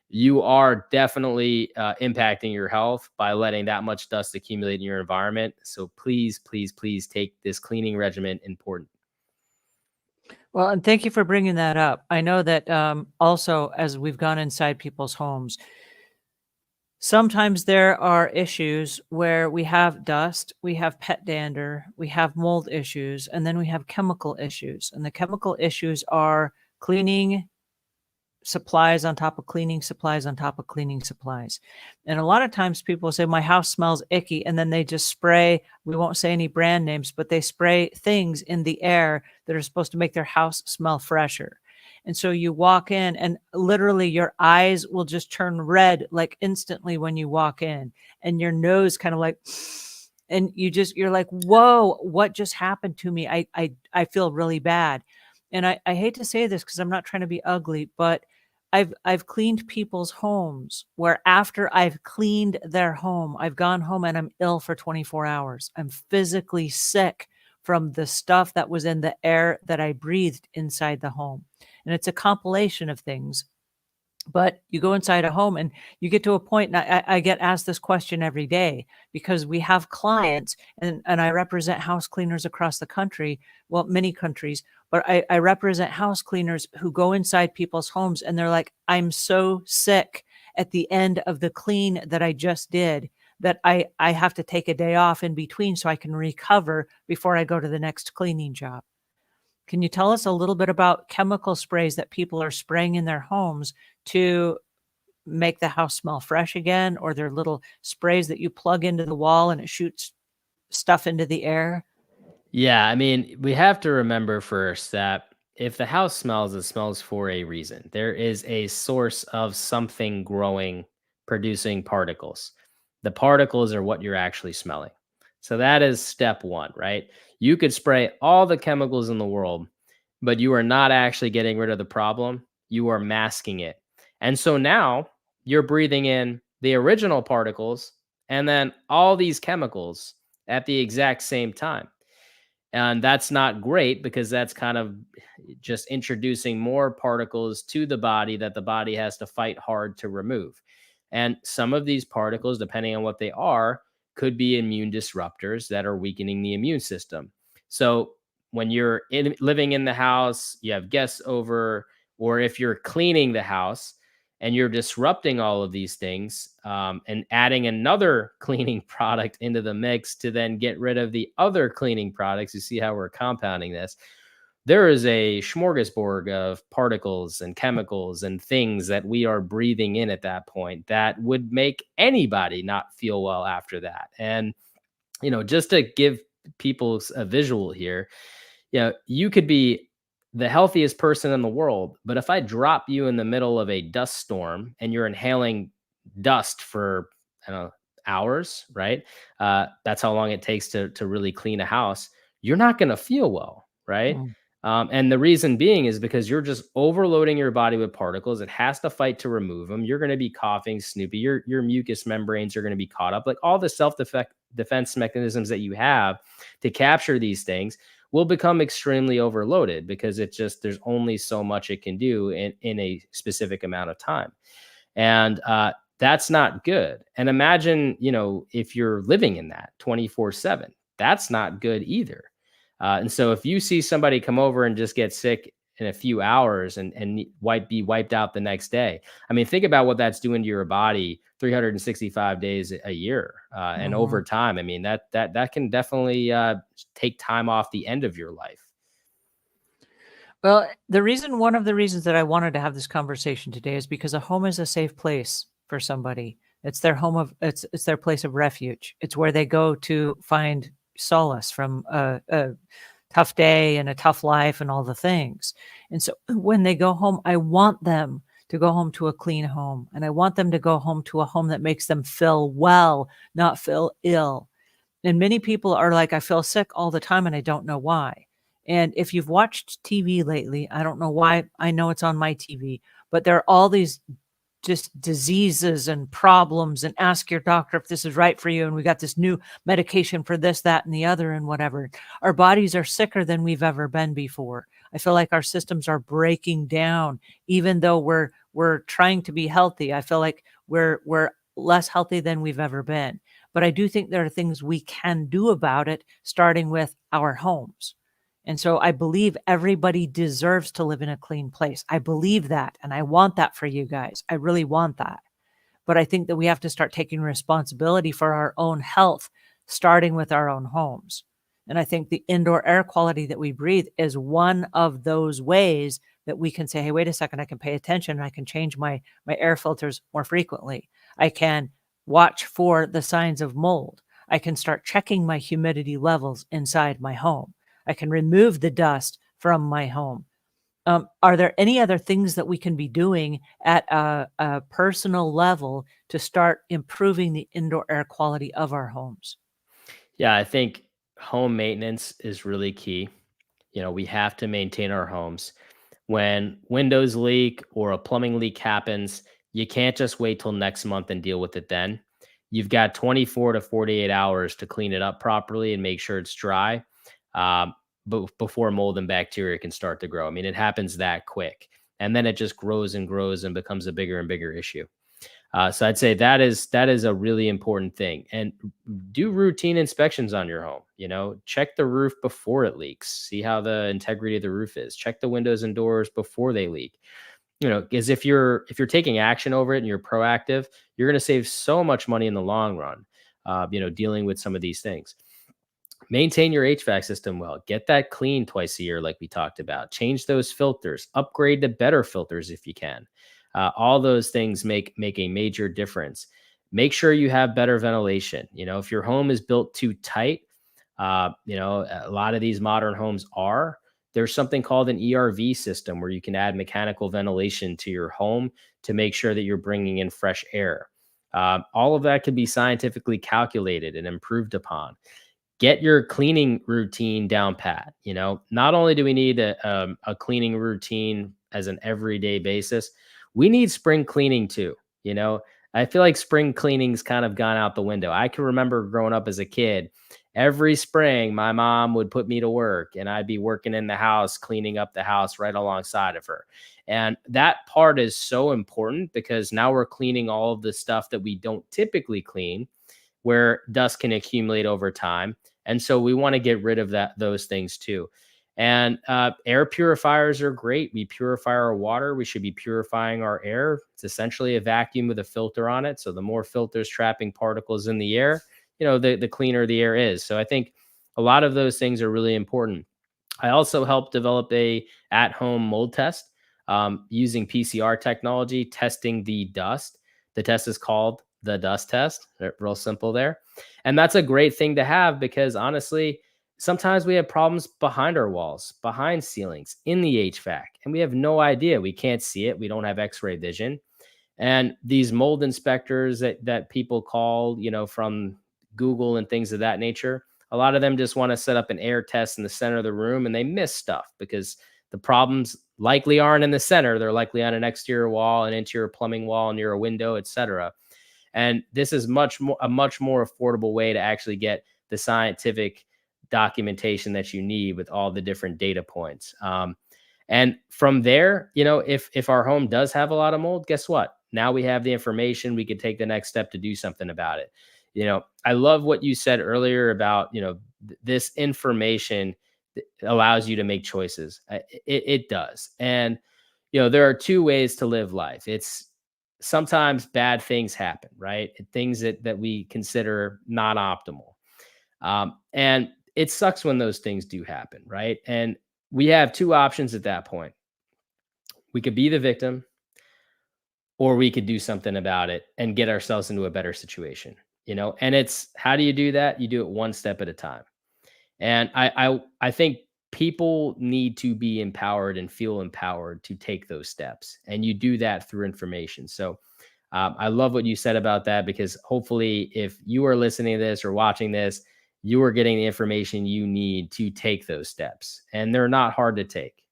you are definitely impacting your health by letting that much dust accumulate in your environment. So please, please, please take this cleaning regimen important. Well, and thank you for bringing that up. I know that also, as we've gone inside people's homes, sometimes there are issues where we have dust, we have pet dander, we have mold issues, and then we have chemical issues. And the chemical issues are cleaning supplies on top of cleaning supplies on top of cleaning supplies. And a lot of times people say, my house smells icky. And then they just spray, we won't say any brand names, but they spray things in the air that are supposed to make their house smell fresher. And so you walk in and literally your eyes will just turn red like instantly when you walk in, and your nose kind of like, and you're like, whoa, what just happened to me? I feel really bad. And I hate to say this because I'm not trying to be ugly, but I've cleaned people's homes where after I've cleaned their home, I've gone home and I'm ill for 24 hours. I'm physically sick from the stuff that was in the air that I breathed inside the home. And it's a compilation of things. But you go inside a home and you get to a point, and I get asked this question every day because we have clients, and I represent house cleaners across the country, well, many countries, but I represent house cleaners who go inside people's homes and they're like, I'm so sick at the end of the clean that I just did that I have to take a day off in between so I can recover before I go to the next cleaning job. Can you tell us a little bit about chemical sprays that people are spraying in their homes to make the house smell fresh again, or their little sprays that you plug into the wall and it shoots stuff into the air? Yeah, I mean, we have to remember first that if the house smells, it smells for a reason. There is a source of something growing, producing particles. The particles are what you're actually smelling. So that is step one, right? You could spray all the chemicals in the world, but you are not actually getting rid of the problem. You are masking it. And so now you're breathing in the original particles and then all these chemicals at the exact same time. And that's not great because that's kind of just introducing more particles to the body that the body has to fight hard to remove. And some of these particles, depending on what they are, could be immune disruptors that are weakening the immune system. So when you're living in the house, you have guests over, or if you're cleaning the house, and you're disrupting all of these things, and adding another cleaning product into the mix to then get rid of the other cleaning products. You see how we're compounding this. There is a smorgasbord of particles and chemicals and things that we are breathing in at that point that would make anybody not feel well after that. And, just to give people a visual here, you could be the healthiest person in the world, but if I drop you in the middle of a dust storm and you're inhaling dust for, I don't know, hours, right? That's how long it takes to really clean a house. You're not going to feel well, right? Mm, And the reason being is because you're just overloading your body with particles. It has to fight to remove them. You're going to be coughing, snoopy. Your mucous membranes are going to be caught up. Like all the self defense mechanisms that you have to capture these things will become extremely overloaded because there's only so much it can do in a specific amount of time. And that's not good. And imagine, if you're living in that 24/7, that's not good either. And so if you see somebody come over and just get sick in a few hours and be wiped out the next day, I mean, think about what that's doing to your body 365 days a year. And over mhm. time, I mean, that can definitely take time off the end of your life. Well, one of the reasons that I wanted to have this conversation today is because a home is a safe place for somebody. It's their home of it's their place of refuge. It's where they go to find solace from a tough day and a tough life and all the things. And so when they go home, I want them to go home to a clean home, and I want them to go home to a home that makes them feel well, not feel ill. And many people are like, I feel sick all the time and I don't know why. And if you've watched TV lately, I don't know why, I know it's on my TV, but there are all these just diseases and problems, and ask your doctor if this is right for you. And we got this new medication for this, that, and the other, and whatever. Our bodies are sicker than we've ever been before. I feel like our systems are breaking down, even though we're trying to be healthy. I feel like we're less healthy than we've ever been. But I do think there are things we can do about it, starting with our homes. And so I believe everybody deserves to live in a clean place. I believe that, and I want that for you guys. I really want that. But I think that we have to start taking responsibility for our own health, starting with our own homes. And I think the indoor air quality that we breathe is one of those ways that we can say, hey, wait a second, I can pay attention and I can change my air filters more frequently. I can watch for the signs of mold. I can start checking my humidity levels inside my home. I can remove the dust from my home. Are there any other things that we can be doing at a personal level to start improving the indoor air quality of our homes? Yeah, I think home maintenance is really key. We have to maintain our homes. When windows leak or a plumbing leak happens, you can't just wait till next month and deal with it then. You've got 24 to 48 hours to clean it up properly and make sure it's dry, um, before mold and bacteria can start to grow. I mean, it happens that quick. And then it just grows and grows and becomes a bigger and bigger issue. So I'd say that is a really important thing. And do routine inspections on your home. Check the roof before it leaks. See how the integrity of the roof is. Check the windows and doors before they leak. Because if you're taking action over it and you're proactive, you're going to save so much money in the long run. Dealing with some of these things. Maintain your HVAC system well. Get that clean twice a year, like we talked about. Change those filters. Upgrade to better filters if you can. All those things make a major difference. Make sure you have better ventilation. If your home is built too tight, a lot of these modern homes are. There's something called an ERV system where you can add mechanical ventilation to your home to make sure that you're bringing in fresh air. All of that can be scientifically calculated and improved upon. Get your cleaning routine down pat. Not only do we need a cleaning routine as an everyday basis, we need spring cleaning too. You know, I feel like spring cleaning's kind of gone out the window. I can remember growing up as a kid, every spring, my mom would put me to work and I'd be working in the house, cleaning up the house right alongside of her. And that part is so important because now we're cleaning all of the stuff that we don't typically clean where dust can accumulate over time. And so we want to get rid of those things too. And air purifiers are great. We purify our water. We should be purifying our air. It's essentially a vacuum with a filter on it. So the more filters trapping particles in the air, the cleaner the air is. So I think a lot of those things are really important. I also helped develop a at-home mold test using PCR technology, testing the dust. The test is called the dust test. Real simple there. And that's a great thing to have because honestly, sometimes we have problems behind our walls, behind ceilings, in the HVAC, and we have no idea. We can't see it. We don't have x-ray vision. And these mold inspectors that people call, from Google and things of that nature, a lot of them just want to set up an air test in the center of the room and they miss stuff because the problems likely aren't in the center. They're likely on an exterior wall, an interior plumbing wall, near a window, etc. And this is a much more affordable way to actually get the scientific documentation that you need with all the different data points. And from there, if our home does have a lot of mold, guess what? Now we have the information. We could take the next step to do something about it. I love what you said earlier about, this information allows you to make choices. It does. And, there are two ways to live life. It's sometimes bad things happen, right? Things that we consider not optimal. And it sucks when those things do happen, right? And we have two options at that point. We could be the victim or we could do something about it and get ourselves into a better situation, and it's, how do you do that? You do it one step at a time. And I think people need to be empowered and feel empowered to take those steps. And you do that through information. So I love what you said about that, because hopefully if you are listening to this or watching this, you are getting the information you need to take those steps. And they're not hard to take.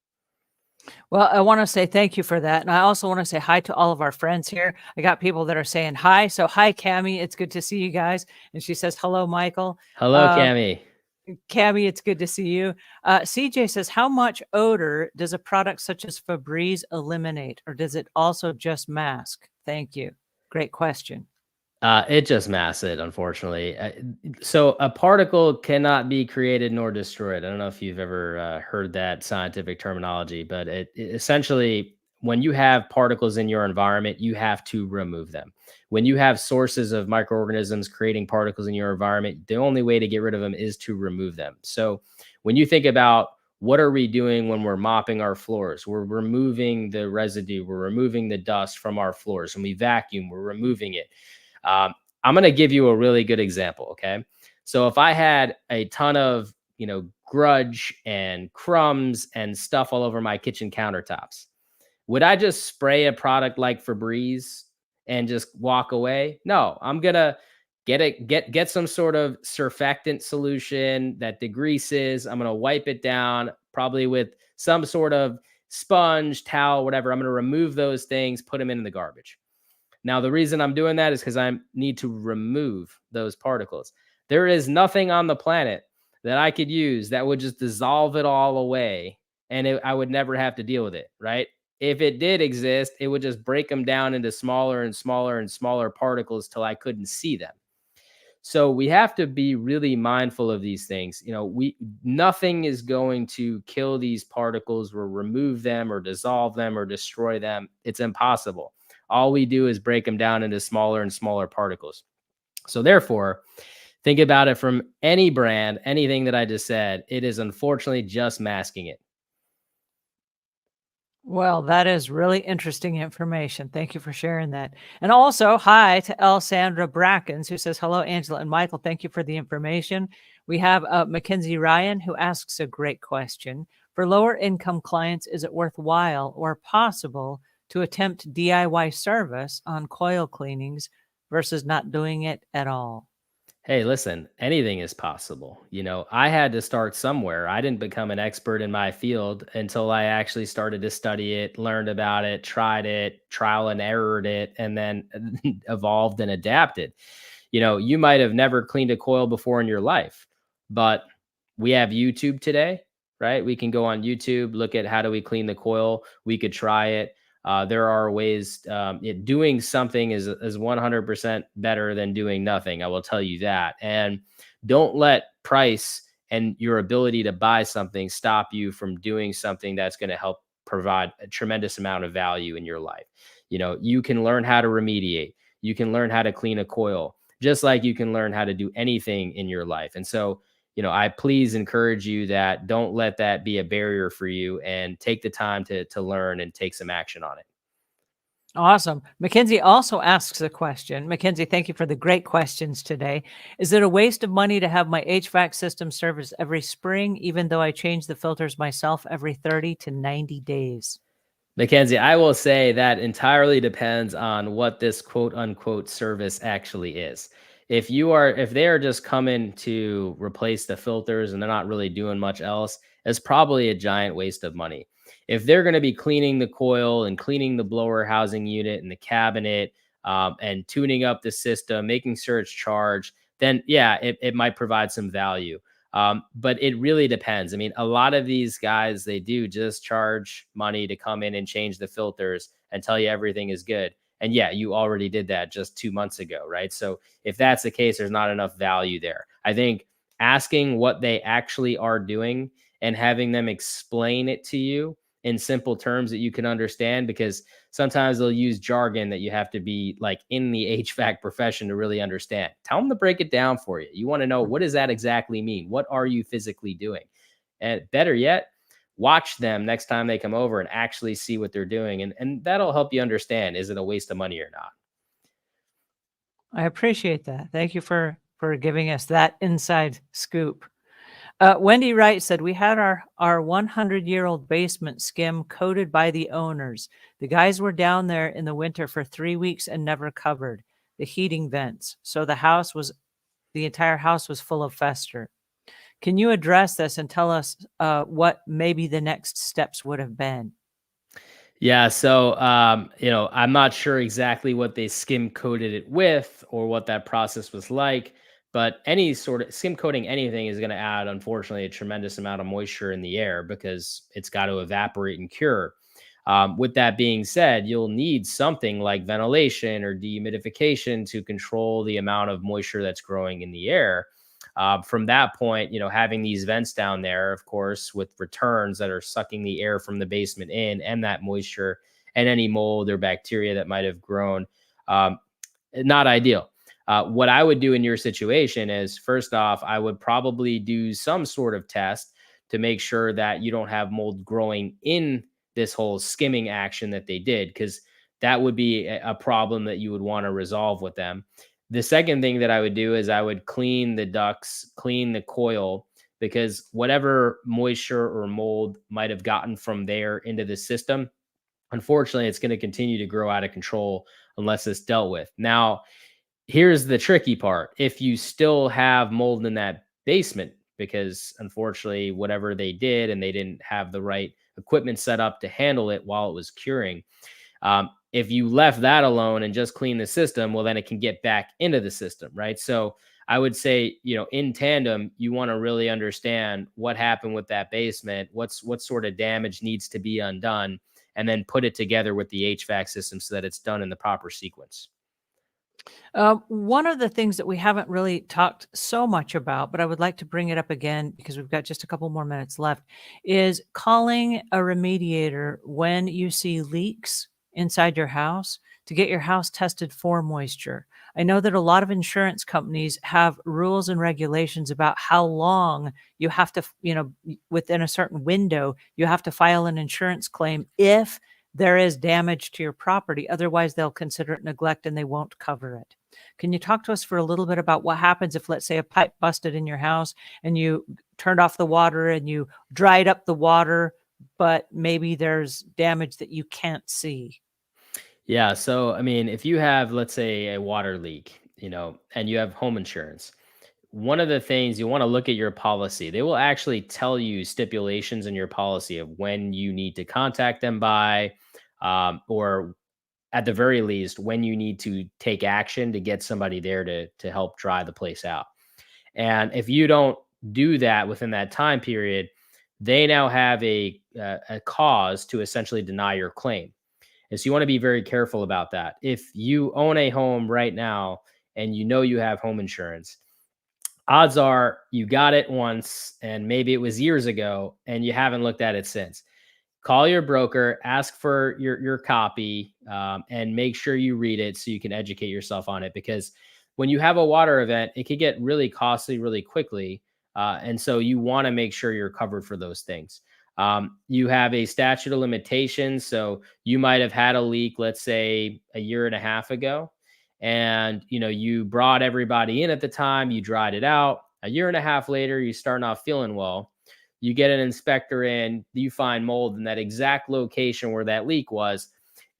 Well, I want to say thank you for that. And I also want to say hi to all of our friends here. I got people that are saying hi. So hi, Cammie. It's good to see you guys. And she says, hello, Michael. Hello, Cammie. Cammie, it's good to see you. CJ says, how much odor does a product such as Febreze eliminate, or does it also just mask? Thank you. Great question. It just masks it, unfortunately. So a particle cannot be created nor destroyed. I don't know if you've ever heard that scientific terminology, but it essentially, when you have particles in your environment, you have to remove them. When you have sources of microorganisms creating particles in your environment, the only way to get rid of them is to remove them. So when you think about what are we doing when we're mopping our floors, we're removing the residue, we're removing the dust from our floors. When we vacuum, we're removing it. I'm going to give you a really good example. Okay. So if I had a ton of, grudge and crumbs and stuff all over my kitchen countertops, would I just spray a product like Febreze and just walk away? No, I'm going to get some sort of surfactant solution that degreases. I'm going to wipe it down, probably with some sort of sponge, towel, whatever. I'm going to remove those things, put them in the garbage. Now, the reason I'm doing that is because I need to remove those particles. There is nothing on the planet that I could use that would just dissolve it all away, and I would never have to deal with it, right? If it did exist, it would just break them down into smaller and smaller and smaller particles till I couldn't see them. So we have to be really mindful of these things. Nothing is going to kill these particles or remove them or dissolve them or destroy them. It's impossible. All we do is break them down into smaller and smaller particles. So therefore, think about it from any brand, anything that I just said, it is unfortunately just masking it. Well, that is really interesting information. Thank you for sharing that. And also, hi to Elsandra Brackens, who says, hello, Angela and Michael. Thank you for the information. We have Mackenzie Ryan, who asks a great question. For lower income clients, is it worthwhile or possible to attempt DIY service on coil cleanings versus not doing it at all? Hey, listen, anything is possible. I had to start somewhere. I didn't become an expert in my field until I actually started to study it, learned about it, tried it, trial and errored it, and then evolved and adapted. You might have never cleaned a coil before in your life, but we have YouTube today, right? We can go on YouTube, look at how do we clean the coil. We could try it. There are ways. Doing something is 100% better than doing nothing. I will tell you that. And don't let price and your ability to buy something stop you from doing something that's going to help provide a tremendous amount of value in your life. You can learn how to remediate. You can learn how to clean a coil, just like you can learn how to do anything in your life. And so, I please encourage you that don't let that be a barrier for you, and take the time to learn and take some action on it. Awesome. Mackenzie also asks a question. Mackenzie, thank you for the great questions today. Is it a waste of money to have my HVAC system service every spring, even though I change the filters myself every 30 to 90 days? Mackenzie, I will say that entirely depends on what this quote unquote service actually is. If they are just coming to replace the filters and they're not really doing much else, it's probably a giant waste of money. If they're going to be cleaning the coil and cleaning the blower housing unit and the cabinet, and tuning up the system, making sure it's charged, then yeah, it might provide some value. But it really depends. I mean, a lot of these guys, they do just charge money to come in and change the filters and tell you everything is good. And yeah, you already did that just 2 months ago, right? So if that's the case, there's not enough value there. I think asking what they actually are doing and having them explain it to you in simple terms that you can understand, because sometimes they'll use jargon that you have to be like in the HVAC profession to really understand. Tell them to break it down for you. You want to know, what does that exactly mean? What are you physically doing? And better yet, watch them next time they come over and actually see what they're doing. And that'll help you understand, is it a waste of money or not? I appreciate that. Thank you for giving us that inside scoop. Wendy Wright said, we had our 100-year-old basement skim coated by the owners. The guys were down there in the winter for 3 weeks and never covered the heating vents. So the entire house was full of fester. Can you address this and tell us what maybe the next steps would have been? Yeah, so I'm not sure exactly what they skim coated it with or what that process was like, but any sort of skim coating anything is going to add, unfortunately, a tremendous amount of moisture in the air because it's got to evaporate and cure. With that being said, you'll need something like ventilation or dehumidification to control the amount of moisture that's growing in the air. From that point, having these vents down there, of course, with returns that are sucking the air from the basement in and that moisture and any mold or bacteria that might have grown, um, not ideal. What I would do in your situation is, first off, I would probably do some sort of test to make sure that you don't have mold growing in this whole skimming action that they did, because that would be a problem that you would want to resolve with them. The second thing that I would do is I would clean the ducts, clean the coil, because whatever moisture or mold might have gotten from there into the system, unfortunately, it's going to continue to grow out of control unless it's dealt with. Now, here's the tricky part. If you still have mold in that basement, because unfortunately, whatever they did and they didn't have the right equipment set up to handle it while it was curing. If you left that alone and just clean the system, well, then it can get back into the system, right? So I would say, in tandem, you want to really understand what happened with that basement, what sort of damage needs to be undone, and then put it together with the HVAC system so that it's done in the proper sequence. One of the things that we haven't really talked so much about, but I would like to bring it up again because we've got just a couple more minutes left, is calling a remediator when you see leaks inside your house to get your house tested for moisture. I know that a lot of insurance companies have rules and regulations about how long you have to, within a certain window, you have to file an insurance claim if there is damage to your property. Otherwise, they'll consider it neglect and they won't cover it. Can you talk to us for a little bit about what happens if, let's say, a pipe busted in your house and you turned off the water and you dried up the water, but maybe there's damage that you can't see? Yeah. So, I mean, if you have, let's say, a water leak, and you have home insurance, one of the things you want to look at your policy. They will actually tell you stipulations in your policy of when you need to contact them by, or at the very least, when you need to take action to get somebody there to help dry the place out. And if you don't do that within that time period, they now have a cause to essentially deny your claim. And so you want to be very careful about that. If you own a home right now and you have home insurance, odds are you got it once and maybe it was years ago and you haven't looked at it since. Call your broker, ask for your copy, and make sure you read it so you can educate yourself on it. Because when you have a water event, it could get really costly really quickly, and so you want to make sure you're covered for those things. You have a statute of limitations, so you might have had a leak, let's say a year and a half ago, and you brought everybody in at the time, you dried it out. A year and a half later, you start not feeling well. You get an inspector in, you find mold in that exact location where that leak was.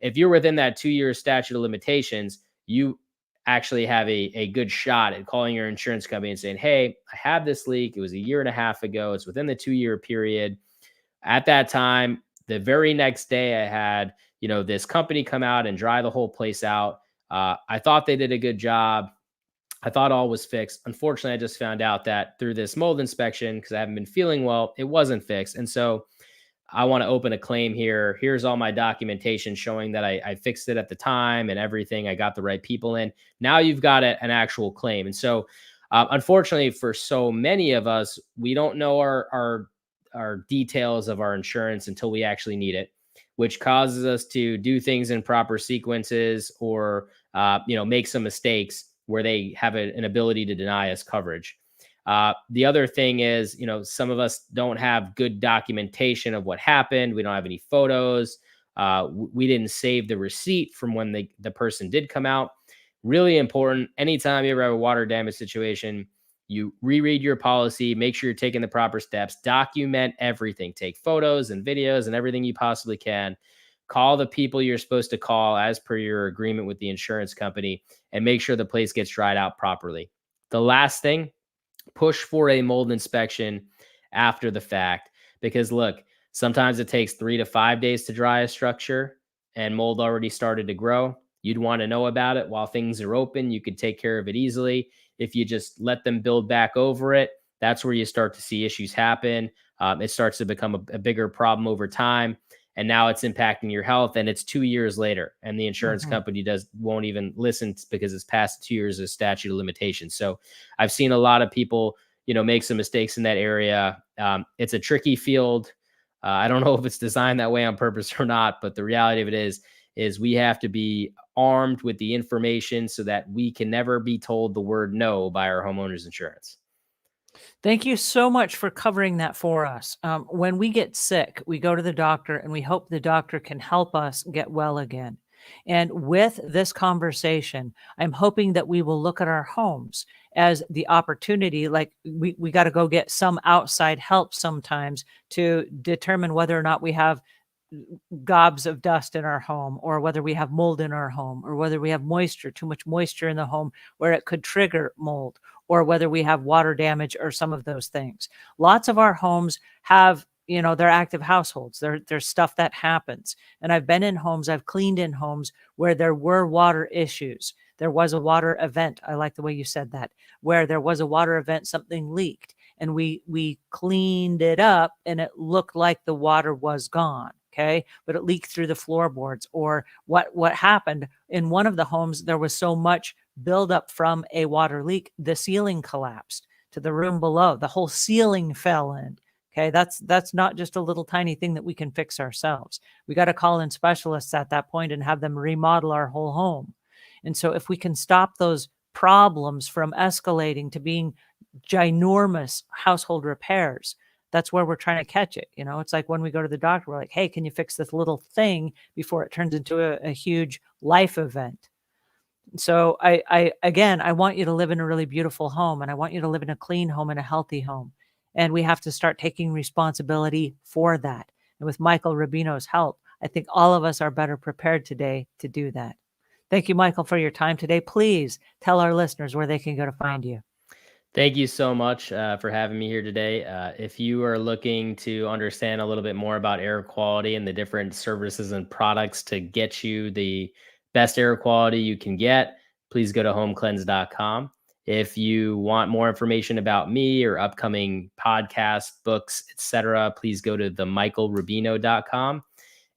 If you're within that 2-year statute of limitations, you actually have a good shot at calling your insurance company and saying, hey, I have this leak. It was a year and a half ago. It's within the 2-year period. At that time, the very next day I had, this company come out and dry the whole place out. I thought they did a good job. I thought all was fixed. Unfortunately, I just found out that through this mold inspection, because I haven't been feeling well, it wasn't fixed. And so I want to open a claim here. Here's all my documentation showing that I fixed it at the time and everything. I got the right people in. Now you've got an actual claim. And so, unfortunately, for so many of us, we don't know our details of our insurance until we actually need it, which causes us to do things in proper sequences or make some mistakes where they have an ability to deny us coverage. The other thing is, some of us don't have good documentation of what happened. We don't have any photos. We didn't save the receipt from when the person did come out. Really important. Anytime you ever have a water damage situation, you reread your policy, make sure you're taking the proper steps, document everything, take photos and videos and everything you possibly can. Call the people you're supposed to call as per your agreement with the insurance company and make sure the place gets dried out properly. The last thing, push for a mold inspection after the fact, because look, sometimes it takes 3 to 5 days to dry a structure and mold already started to grow. You'd want to know about it while things are open. You could take care of it easily. If you just let them build back over it, that's where you start to see issues happen. It starts to become a bigger problem over time. And now it's impacting your health, and it's 2 years later, and the insurance company won't even listen because it's past 2 years of statute of limitations. So I've seen a lot of people, make some mistakes in that area. It's a tricky field. I don't know if it's designed that way on purpose or not, but the reality of it is we have to be armed with the information so that we can never be told the word no by our homeowners insurance. Thank you so much for covering that for us. When we get sick, we go to the doctor and we hope the doctor can help us get well again. And with this conversation, I'm hoping that we will look at our homes as the opportunity, like we got to go get some outside help sometimes to determine whether or not we have gobs of dust in our home, or whether we have mold in our home, or whether we have too much moisture in the home where it could trigger mold, or whether we have water damage or some of those things. Lots of our homes have they're active households. There's stuff that happens. And I've been in homes, I've cleaned in homes where there were water issues. There was a water event. I like the way you said that, where there was a water event, something leaked, and we cleaned it up and it looked like the water was gone. Okay. But it leaked through the floorboards. Or what happened in one of the homes, there was so much buildup from a water leak, the ceiling collapsed to the room below. The whole ceiling fell in. Okay. That's not just a little tiny thing that we can fix ourselves. We got to call in specialists at that point and have them remodel our whole home. And so if we can stop those problems from escalating to being ginormous household repairs, that's where we're trying to catch it. It's like when we go to the doctor, we're like, hey, can you fix this little thing before it turns into a huge life event? So again, I want you to live in a really beautiful home, and I want you to live in a clean home and a healthy home. And we have to start taking responsibility for that. And with Michael Rubino's help, I think all of us are better prepared today to do that. Thank you, Michael, for your time today. Please tell our listeners where they can go to find you. Thank you so much for having me here today. If you are looking to understand a little bit more about air quality and the different services and products to get you the best air quality you can get, please go to homecleanse.com. If you want more information about me or upcoming podcasts, books, etc., please go to themichaelrubino.com.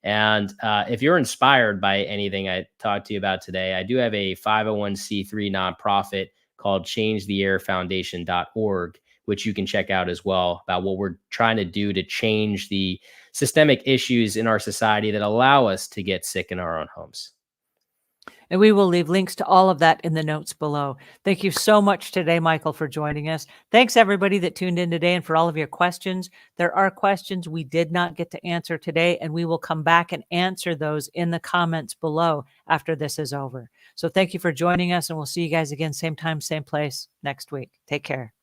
And if you're inspired by anything I talked to you about today, I do have a 501c3 nonprofit called changetheairfoundation.org, which you can check out as well, about what we're trying to do to change the systemic issues in our society that allow us to get sick in our own homes. And we will leave links to all of that in the notes below. Thank you so much today, Michael, for joining us. Thanks, everybody that tuned in today and for all of your questions. There are questions we did not get to answer today, and we will come back and answer those in the comments below after this is over. So thank you for joining us, and we'll see you guys again, same time, same place next week. Take care.